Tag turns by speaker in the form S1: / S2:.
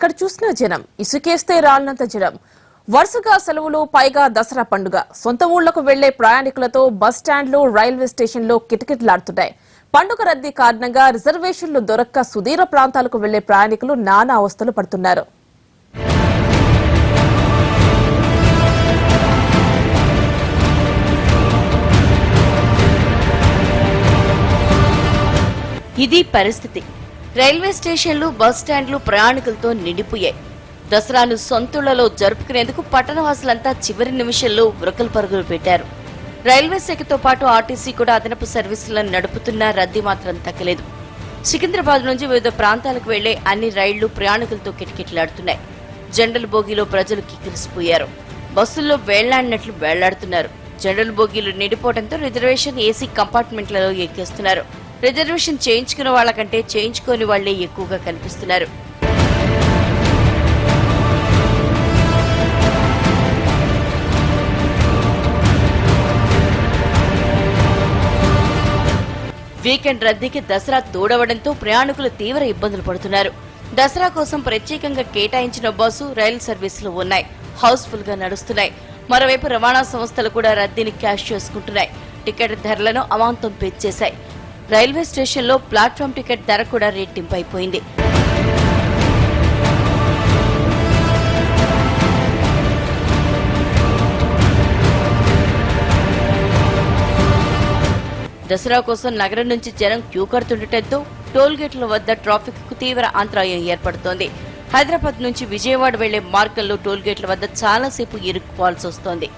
S1: ఇక్కడ చూసిన జనం ఇసుకేస్తే రాలినంత జనం. వరుసగా సెలవులు, పైగా దసరా పండుగ. సొంత ఊళ్లకు వెళ్లే ప్రయాణికులతో బస్ స్టాండ్లు, రైల్వే స్టేషన్లు కిటకిటలాడుతున్నాయి. పండుగ రద్దీ కారణంగా రిజర్వేషన్లు దొరక్క సుదూర ప్రాంతాలకు వెళ్లే ప్రయాణికులు నానా అవస్థలు పడుతున్నారు.
S2: ఇది పరిస్థితి. రైల్వే స్టేషన్లు, బస్ స్టాండ్లు ప్రయాణికులతో నిండిపోయాయి. దసరాను సొంతూళ్లలో జరుపుకునేందుకు పట్టణవాసులంతా చివరి నిమిషంలో ఉరకలు పరుగులు పెట్టారు. రైల్వే శాఖతో పాటు ఆర్టీసీ కూడా అదనపు సర్వీసులను నడుపుతున్నా రద్దీ మాత్రం తగ్గలేదు. సికింద్రాబాద్ నుంచి వివిధ ప్రాంతాలకు వెళ్లే అన్ని రైళ్లు ప్రయాణికులతో కిటకిటలాడుతున్నాయి. జనరల్ బోగీలో ప్రజలు కిక్కిరిసిపోయారు. బస్సుల్లో వేళ్లాడినట్లు వేళ్లాడుతున్నారు. జనరల్ బోగీలు నిండిపోవడంతో రిజర్వేషన్ ఏసీ కంపార్ట్మెంట్లలో ఎక్కేస్తున్నారు. రిజర్వేషన్ చేయించుకున్న వాళ్లకంటే చేయించుకోని వాళ్లే ఎక్కువగా కనిపిస్తున్నారు. వీకెండ్ రద్దీకి దసరా తోడవడంతో ప్రయాణికులు తీవ్ర ఇబ్బందులు పడుతున్నారు. దసరా కోసం ప్రత్యేకంగా కేటాయించిన బస్సు, రైలు సర్వీసులు ఉన్నాయి. హౌస్ఫుల్ గా నడుస్తున్నాయి. మరోవైపు రవాణా సంస్థలు కూడా రద్దీని క్యాష్ చేసుకుంటున్నాయి. టికెట్ ధరలను అమాంతం పెంచేశాయి. రైల్వే స్టేషన్లో ప్లాట్ఫామ్ టికెట్ ధర కూడా రెట్టింపైపోయింది. దసరా కోసం నగరం నుంచి జనం క్యూ కడుతుండటంతో టోల్గేట్ల వద్ద ట్రాఫిక్ కు తీవ్ర అంతరాయం ఏర్పడుతోంది. హైదరాబాద్ నుంచి విజయవాడ వెళ్లే మార్గంలో టోల్గేట్ల వద్ద చాలాసేపు ఇరుక్కోవాల్సి వస్తోంది.